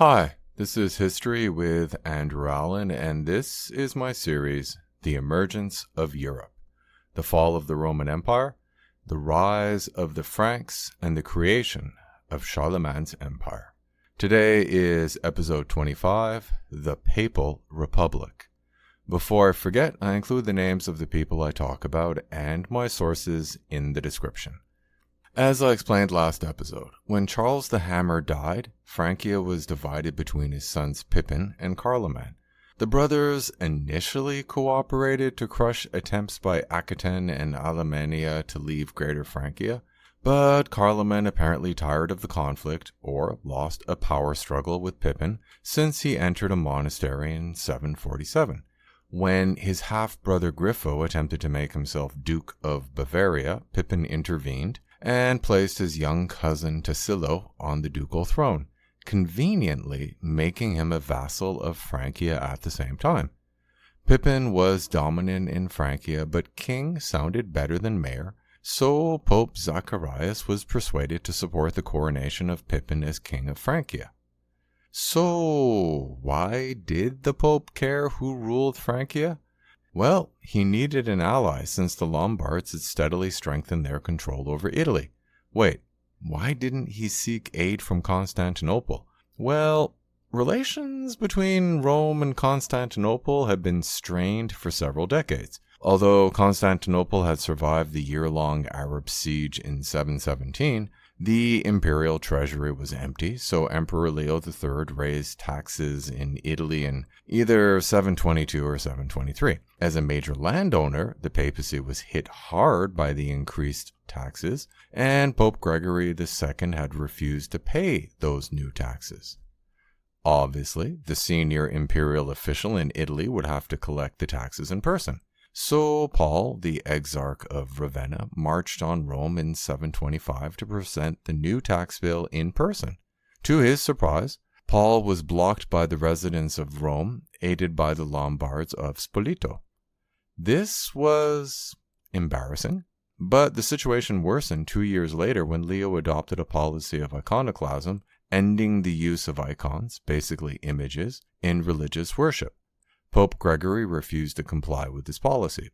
Hi, this is History with Andrew Allen, and this is my series, The Emergence of Europe, the Fall of the Roman Empire, the Rise of the Franks, and the Creation of Charlemagne's Empire. Today is episode 25, The Papal Republic. Before I forget, I include the names of the people I talk about and my sources in the description. As I explained last episode, when Charles the Hammer died, Francia was divided between his sons Pippin and Charlemagne. The brothers initially cooperated to crush attempts by Aquitaine and Alemannia to leave Greater Frankia, but Charlemagne apparently tired of the conflict or lost a power struggle with Pippin since he entered a monastery in 747. When his half-brother Grifo attempted to make himself Duke of Bavaria, Pippin intervened and placed his young cousin Tassilo on the ducal throne, conveniently making him a vassal of Francia at the same time. Pippin was dominant in Francia, but king sounded better than mayor, so Pope Zacharias was persuaded to support the coronation of Pippin as king of Francia. So, why did the Pope care who ruled Francia? Well, he needed an ally since the Lombards had steadily strengthened their control over Italy. Wait, why didn't he seek aid from Constantinople? Well, relations between Rome and Constantinople had been strained for several decades. Although Constantinople had survived the year-long Arab siege in 717, the imperial treasury was empty, so Emperor Leo III raised taxes in Italy in either 722 or 723. As a major landowner, the papacy was hit hard by the increased taxes, and Pope Gregory II had refused to pay those new taxes. Obviously, the senior imperial official in Italy would have to collect the taxes in person. So Paul, the exarch of Ravenna, marched on Rome in 725 to present the new tax bill in person. To his surprise, Paul was blocked by the residents of Rome, aided by the Lombards of Spoleto. This was embarrassing, but the situation worsened 2 years later when Leo adopted a policy of iconoclasm, ending the use of icons, basically images, in religious worship. Pope Gregory refused to comply with this policy.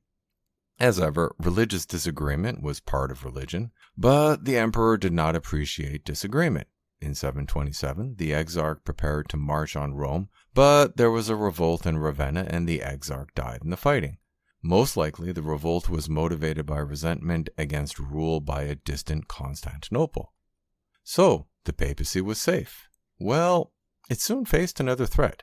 As ever, religious disagreement was part of religion, but the emperor did not appreciate disagreement. In 727, the exarch prepared to march on Rome, but there was a revolt in Ravenna and the exarch died in the fighting. Most likely, the revolt was motivated by resentment against rule by a distant Constantinople. So, the papacy was safe. Well, it soon faced another threat.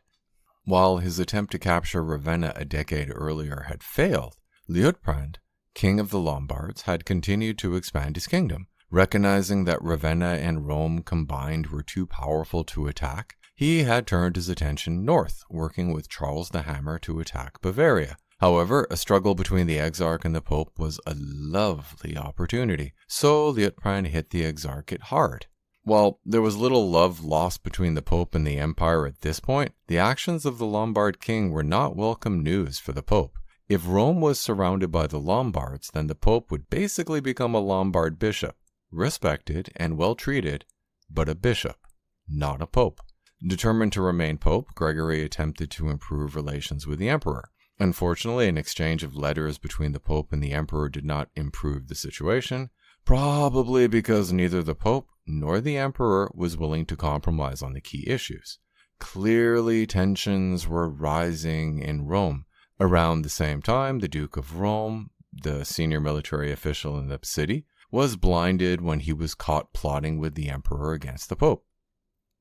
While his attempt to capture Ravenna a decade earlier had failed, Liutprand, king of the Lombards, had continued to expand his kingdom. Recognizing that Ravenna and Rome combined were too powerful to attack, he had turned his attention north, working with Charles the Hammer to attack Bavaria. However, a struggle between the exarch and the pope was a lovely opportunity, so Liutprand hit the exarchate hard. While there was little love lost between the Pope and the Empire at this point, the actions of the Lombard king were not welcome news for the Pope. If Rome was surrounded by the Lombards, then the Pope would basically become a Lombard bishop, respected and well treated, but a bishop, not a Pope. Determined to remain Pope, Gregory attempted to improve relations with the Emperor. Unfortunately, an exchange of letters between the Pope and the Emperor did not improve the situation, probably because neither the Pope nor the Emperor was willing to compromise on the key issues. Clearly, tensions were rising in Rome. Around the same time, the Duke of Rome, the senior military official in the city, was blinded when he was caught plotting with the Emperor against the Pope.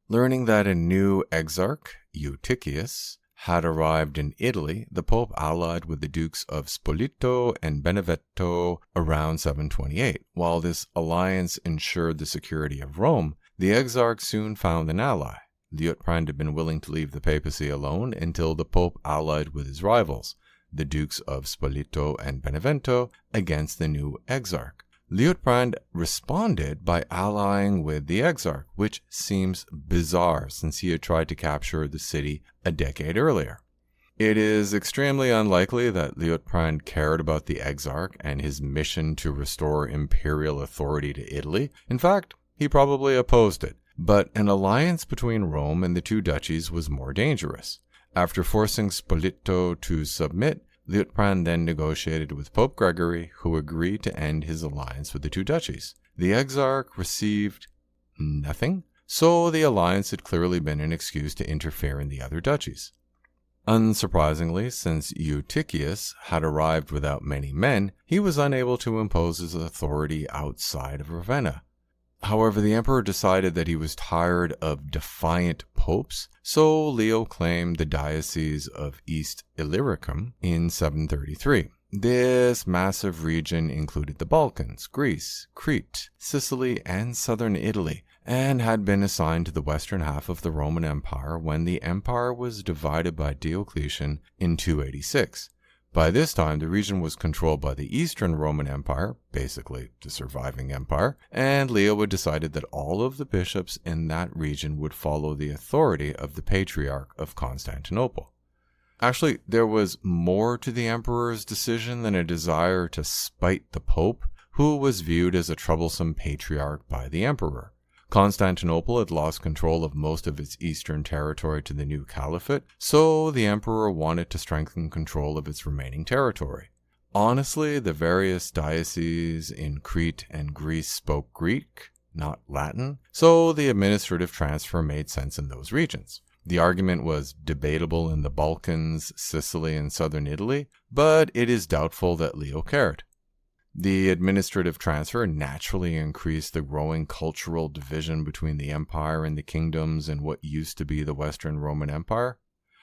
Learning that a new exarch, Eutychius, had arrived in Italy, the Pope allied with the Dukes of Spoleto and Benevento around 728. While this alliance ensured the security of Rome, the exarch soon found an ally. Liutprand had been willing to leave the papacy alone until the Pope allied with his rivals, the Dukes of Spoleto and Benevento, against the new exarch. Liutprand responded by allying with the exarch, which seems bizarre since he had tried to capture the city a decade earlier. It is extremely unlikely that Liutprand cared about the exarch and his mission to restore imperial authority to Italy. In fact, he probably opposed it. But an alliance between Rome and the two duchies was more dangerous. After forcing Spoleto to submit, Liutprand then negotiated with Pope Gregory, who agreed to end his alliance with the two duchies. The exarch received nothing, so the alliance had clearly been an excuse to interfere in the other duchies. Unsurprisingly, since Eutychius had arrived without many men, he was unable to impose his authority outside of Ravenna. However, the emperor decided that he was tired of defiant popes, so Leo claimed the diocese of East Illyricum in 733. This massive region included the Balkans, Greece, Crete, Sicily, and southern Italy, and had been assigned to the western half of the Roman Empire when the empire was divided by Diocletian in 286. By this time, the region was controlled by the Eastern Roman Empire, basically the surviving empire, and Leo had decided that all of the bishops in that region would follow the authority of the Patriarch of Constantinople. Actually, there was more to the emperor's decision than a desire to spite the Pope, who was viewed as a troublesome patriarch by the emperor. Constantinople had lost control of most of its eastern territory to the new caliphate, so the emperor wanted to strengthen control of its remaining territory. Honestly, the various dioceses in Crete and Greece spoke Greek, not Latin, so the administrative transfer made sense in those regions. The argument was debatable in the Balkans, Sicily, and southern Italy, but it is doubtful that Leo cared. The administrative transfer naturally increased the growing cultural division between the empire and the kingdoms in what used to be the Western Roman Empire.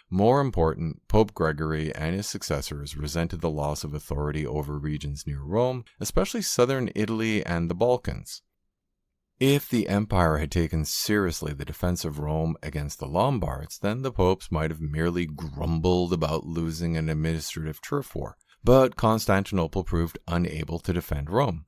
More important, Pope Gregory and his successors resented the loss of authority over regions near Rome, especially southern Italy and the Balkans. If the empire had taken seriously the defense of Rome against the Lombards, then the popes might have merely grumbled about losing an administrative turf war. But Constantinople proved unable to defend Rome.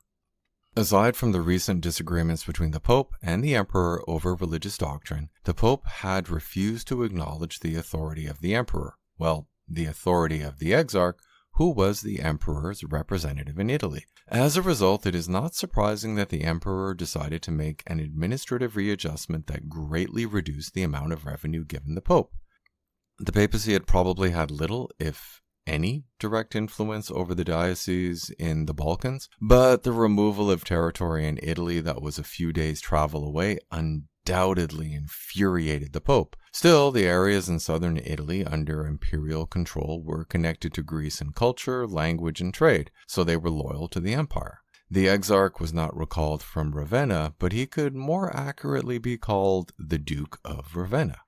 Aside from the recent disagreements between the Pope and the Emperor over religious doctrine, the Pope had refused to acknowledge the authority of the Emperor, the authority of the Exarch, who was the Emperor's representative in Italy. As a result, it is not surprising that the Emperor decided to make an administrative readjustment that greatly reduced the amount of revenue given the Pope. The papacy had probably had little, if any, direct influence over the diocese in the Balkans, but the removal of territory in Italy that was a few days' travel away undoubtedly infuriated the Pope. Still, the areas in southern Italy under imperial control were connected to Greece in culture, language, and trade, so they were loyal to the empire. The exarch was not recalled from Ravenna, but he could more accurately be called the Duke of Ravenna.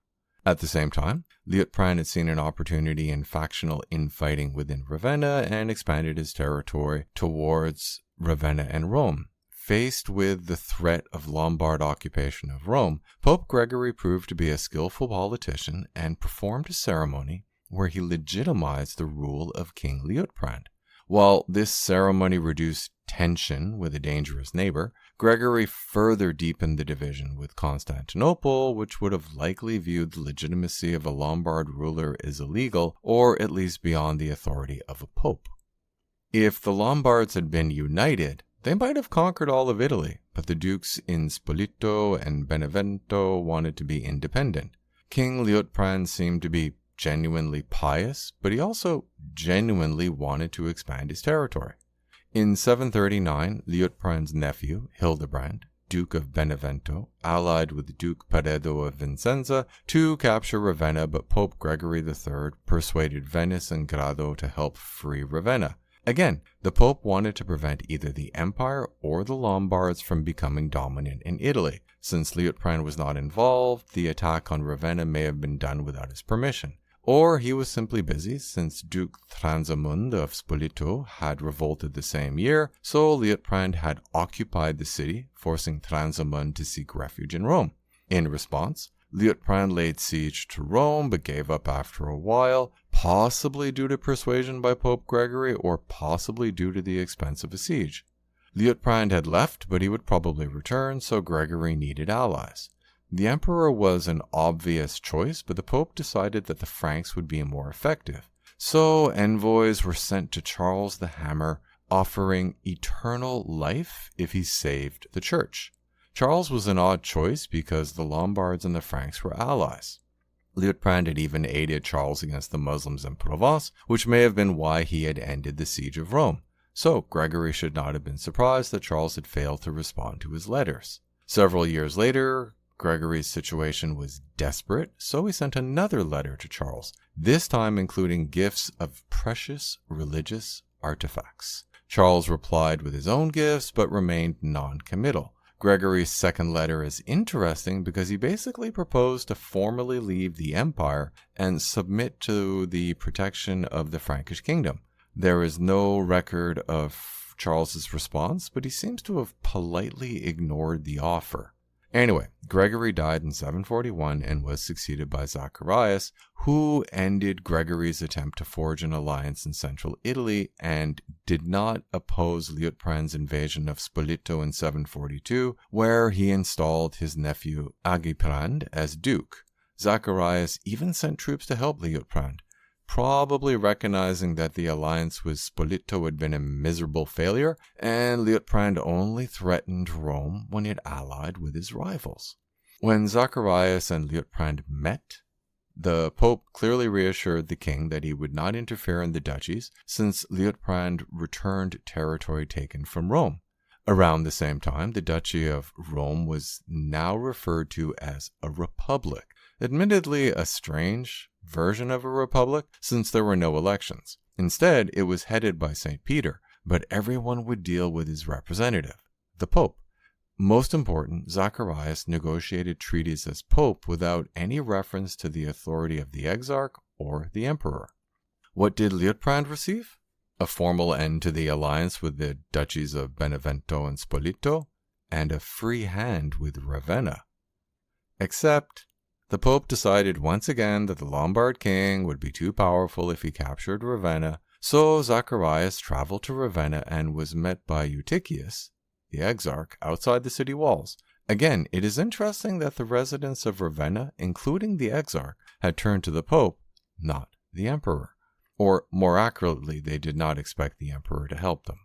At the same time, Liutprand had seen an opportunity in factional infighting within Ravenna and expanded his territory towards Ravenna and Rome. Faced with the threat of Lombard occupation of Rome, Pope Gregory proved to be a skillful politician and performed a ceremony where he legitimized the rule of King Liutprand. While this ceremony reduced tension with a dangerous neighbor, Gregory further deepened the division with Constantinople, which would have likely viewed the legitimacy of a Lombard ruler as illegal, or at least beyond the authority of a pope. If the Lombards had been united, they might have conquered all of Italy, but the dukes in Spoleto and Benevento wanted to be independent. King Liutprand seemed to be genuinely pious, but he also genuinely wanted to expand his territory. In 739, Liutprand's nephew, Hildebrand, Duke of Benevento, allied with Duke Paredo of Vicenza to capture Ravenna, but Pope Gregory III persuaded Venice and Grado to help free Ravenna. Again, the Pope wanted to prevent either the Empire or the Lombards from becoming dominant in Italy. Since Liutprand was not involved, the attack on Ravenna may have been done without his permission. Or he was simply busy, since Duke Thransamund of Spoleto had revolted the same year, so Liutprand had occupied the city, forcing Thransamund to seek refuge in Rome. In response, Liutprand laid siege to Rome, but gave up after a while, possibly due to persuasion by Pope Gregory, or possibly due to the expense of a siege. Liutprand had left, but he would probably return, so Gregory needed allies. The emperor was an obvious choice, but the Pope decided that the Franks would be more effective. So envoys were sent to Charles the Hammer, offering eternal life if he saved the church. Charles was an odd choice because the Lombards and the Franks were allies. Liutprand had even aided Charles against the Muslims in Provence, which may have been why he had ended the siege of Rome. So Gregory should not have been surprised that Charles had failed to respond to his letters. Several years later, Gregory's situation was desperate, so he sent another letter to Charles, this time including gifts of precious religious artifacts. Charles replied with his own gifts, but remained non-committal. Gregory's second letter is interesting because he basically proposed to formally leave the empire and submit to the protection of the Frankish kingdom. There is no record of Charles's response, but he seems to have politely ignored the offer. Anyway, Gregory died in 741 and was succeeded by Zacharias, who ended Gregory's attempt to forge an alliance in central Italy and did not oppose Liutprand's invasion of Spoleto in 742, where he installed his nephew Liutprand as duke. Zacharias even sent troops to help Liutprand, probably recognizing that the alliance with Spoleto had been a miserable failure, and Liutprand only threatened Rome when it allied with his rivals. When Zacharias and Liutprand met, the Pope clearly reassured the king that he would not interfere in the duchies, since Liutprand returned territory taken from Rome. Around the same time, the Duchy of Rome was now referred to as a republic, admittedly a strange version of a republic since there were no elections. Instead, it was headed by St. Peter, but everyone would deal with his representative, the Pope. Most important, Zacharias negotiated treaties as Pope without any reference to the authority of the exarch or the emperor. What did Liutprand receive? A formal end to the alliance with the duchies of Benevento and Spoleto, and a free hand with Ravenna. Except the Pope decided once again that the Lombard king would be too powerful if he captured Ravenna, so Zacharias traveled to Ravenna and was met by Eutychius, the exarch, outside the city walls. Again, it is interesting that the residents of Ravenna, including the exarch, had turned to the Pope, not the emperor. Or, more accurately, they did not expect the emperor to help them.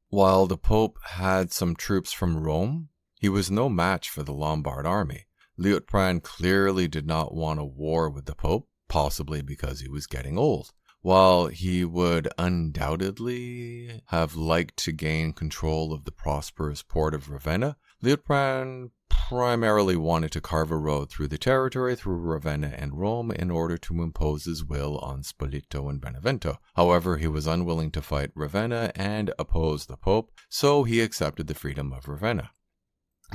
While the Pope had some troops from Rome, he was no match for the Lombard army. Liutprand clearly did not want a war with the Pope, possibly because he was getting old. While he would undoubtedly have liked to gain control of the prosperous port of Ravenna, Liutprand primarily wanted to carve a road through the territory through Ravenna and Rome in order to impose his will on Spoleto and Benevento. However, he was unwilling to fight Ravenna and oppose the Pope, so he accepted the freedom of Ravenna.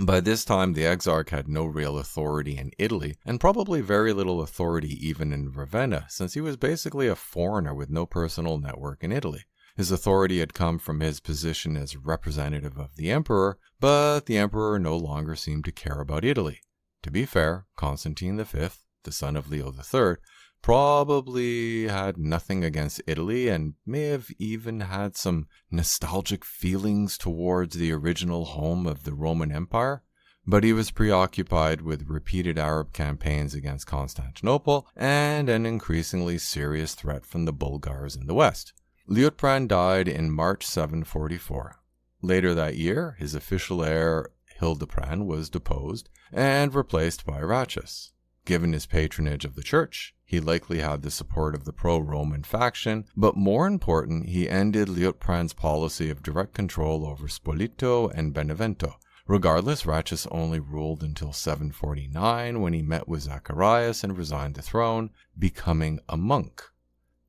By this time, the exarch had no real authority in Italy, and probably very little authority even in Ravenna, since he was basically a foreigner with no personal network in Italy. His authority had come from his position as representative of the emperor, but the emperor no longer seemed to care about Italy. To be fair, Constantine V, the son of Leo III, probably had nothing against Italy and may have even had some nostalgic feelings towards the original home of the Roman Empire, but he was preoccupied with repeated Arab campaigns against Constantinople and an increasingly serious threat from the Bulgars in the west. Liutprand died in March 744. Later that year, his official heir Hildeprand was deposed and replaced by Ratchis. Given his patronage of the church, he likely had the support of the pro-Roman faction, but more important, he ended Liutprand's policy of direct control over Spoleto and Benevento. Regardless, Ratchis only ruled until 749 when he met with Zacharias and resigned the throne, becoming a monk.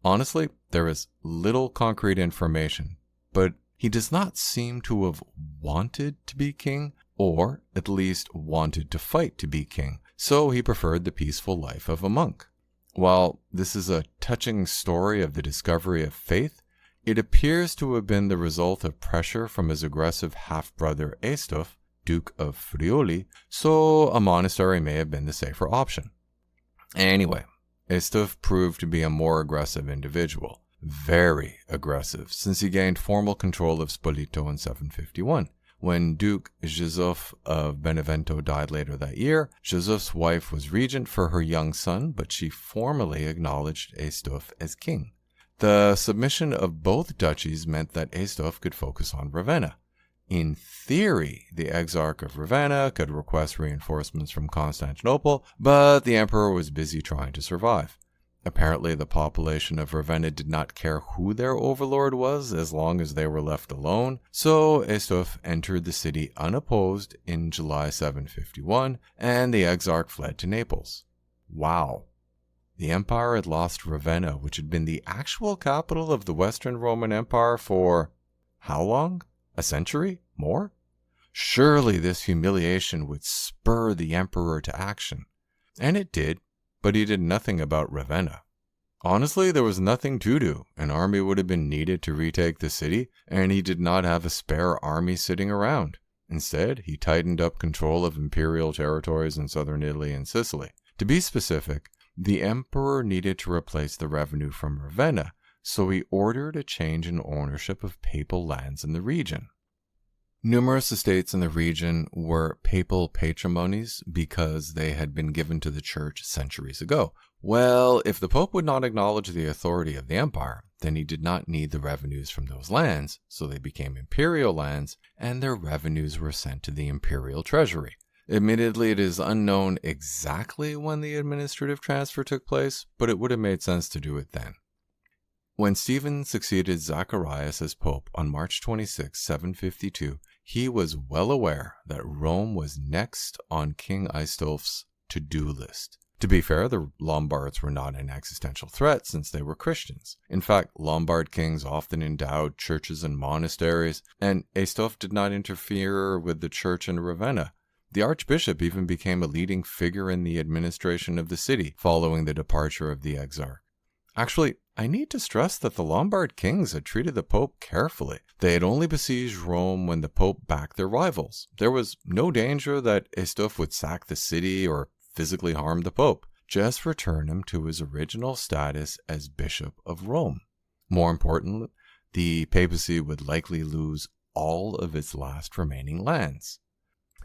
Honestly, there is little concrete information, but he does not seem to have wanted to be king, or at least wanted to fight to be king, so he preferred the peaceful life of a monk. While this is a touching story of the discovery of faith, it appears to have been the result of pressure from his aggressive half-brother Aistulf, Duke of Friuli, so a monastery may have been the safer option. Anyway, Aistulf proved to be a more aggressive individual. Very aggressive, since he gained formal control of Spoleto in 751. When Duke Gesuph of Benevento died later that year, Gesuph's wife was regent for her young son, but she formally acknowledged Aistulf as king. The submission of both duchies meant that Aistulf could focus on Ravenna. In theory, the Exarch of Ravenna could request reinforcements from Constantinople, but the emperor was busy trying to survive. Apparently, the population of Ravenna did not care who their overlord was as long as they were left alone, so Estulf entered the city unopposed in July 751, and the Exarch fled to Naples. Wow. The empire had lost Ravenna, which had been the actual capital of the Western Roman Empire for how long? A century? More? Surely this humiliation would spur the emperor to action. And it did, but he did nothing about Ravenna. Honestly, there was nothing to do. An army would have been needed to retake the city, and he did not have a spare army sitting around. Instead, he tightened up control of imperial territories in southern Italy and Sicily. To be specific, the emperor needed to replace the revenue from Ravenna, so he ordered a change in ownership of papal lands in the region. Numerous estates in the region were papal patrimonies because they had been given to the church centuries ago. Well, if the Pope would not acknowledge the authority of the empire, then he did not need the revenues from those lands, so they became imperial lands, and their revenues were sent to the imperial treasury. Admittedly, it is unknown exactly when the administrative transfer took place, but it would have made sense to do it then. When Stephen succeeded Zacharias as Pope on March 26, 752, he was well aware that Rome was next on King Aistulf's to-do list. To be fair, the Lombards were not an existential threat since they were Christians. In fact, Lombard kings often endowed churches and monasteries, and Aistulf did not interfere with the church in Ravenna. The archbishop even became a leading figure in the administration of the city following the departure of the Exarch. Actually, I need to stress that the Lombard kings had treated the Pope carefully. They had only besieged Rome when the Pope backed their rivals. There was no danger that Aistulf would sack the city or physically harm the Pope, just return him to his original status as Bishop of Rome. More importantly, the papacy would likely lose all of its last remaining lands.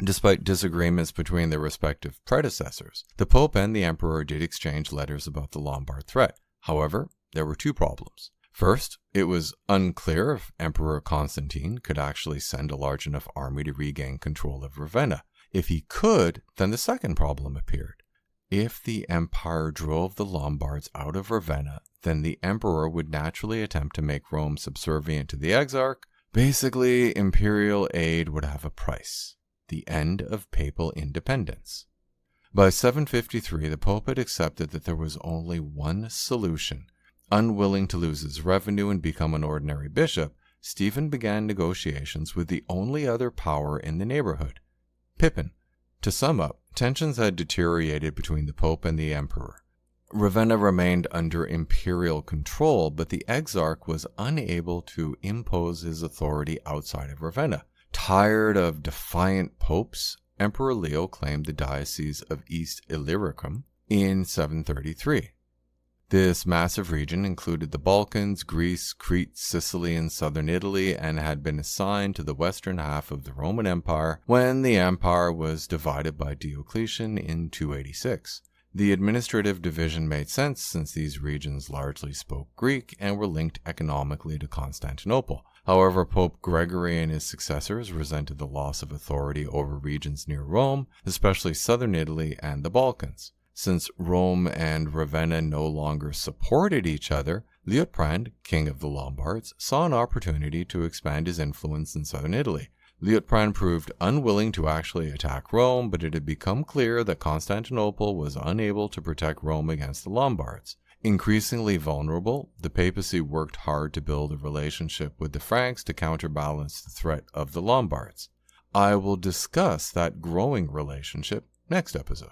Despite disagreements between their respective predecessors, the Pope and the Emperor did exchange letters about the Lombard threat. However, there were two problems. First, it was unclear if Emperor Constantine could actually send a large enough army to regain control of Ravenna. If he could, then the second problem appeared. If the empire drove the Lombards out of Ravenna, then the emperor would naturally attempt to make Rome subservient to the Exarch. Basically, imperial aid would have a price: the end of papal independence. By 753, the Pope had accepted that there was only one solution. Unwilling to lose his revenue and become an ordinary bishop, Stephen began negotiations with the only other power in the neighborhood, Pippin. To sum up, tensions had deteriorated between the Pope and the Emperor. Ravenna remained under imperial control, but the Exarch was unable to impose his authority outside of Ravenna. Tired of defiant popes, Emperor Leo claimed the diocese of East Illyricum in 733. This massive region included the Balkans, Greece, Crete, Sicily, and southern Italy, and had been assigned to the western half of the Roman Empire when the empire was divided by Diocletian in 286. The administrative division made sense since these regions largely spoke Greek and were linked economically to Constantinople. However, Pope Gregory and his successors resented the loss of authority over regions near Rome, especially southern Italy and the Balkans. Since Rome and Ravenna no longer supported each other, Liutprand, king of the Lombards, saw an opportunity to expand his influence in southern Italy. Liutprand proved unwilling to actually attack Rome, but it had become clear that Constantinople was unable to protect Rome against the Lombards. Increasingly vulnerable, the papacy worked hard to build a relationship with the Franks to counterbalance the threat of the Lombards. I will discuss that growing relationship next episode.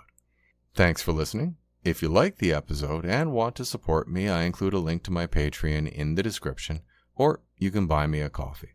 Thanks for listening. If you like the episode and want to support me, I include a link to my Patreon in the description, or you can buy me a coffee.